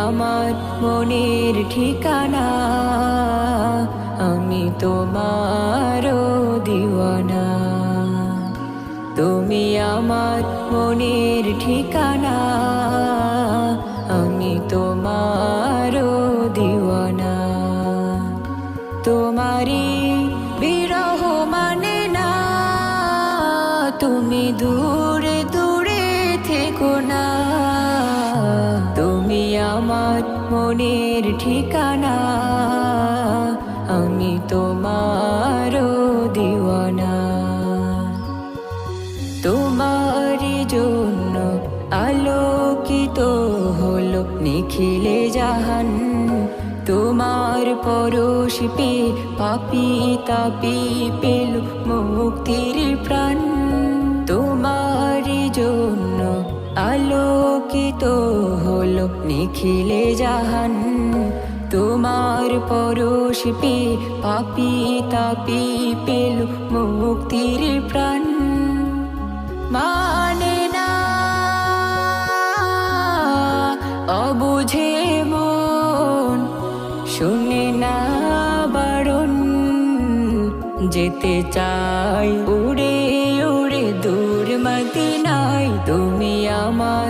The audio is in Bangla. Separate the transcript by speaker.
Speaker 1: আমার মনের ঠিকানা, আমি তোমারও দিওয়ানা। তুমি আমার মনের ঠিকানা, আমি তোমারও দিওয়ানা। তোমারি বিরহ মানে না, তুমি দূরে দূরে থেকো না। তুমি আমার মনের ঠিকানা, আমি তোমারও দিওয়ানা। তোমারি জন্য আলোকিত হলো নিখিলে জাহান, তোমার পরশ পেয়ে পাপী তাপী পেল মুক্তির প্রাণ। তোমারি জন্য আলোকিত হলো নিখিলে জাহান, তোমার পরশ পেয়ে পাপী তাপী পেল মুক্তির প্রাণ। মানে না অবুঝে মন, শুনে না বারণ, যেতে চাই উড়ে উড়ে দূর মদিনায়। তুমি আমার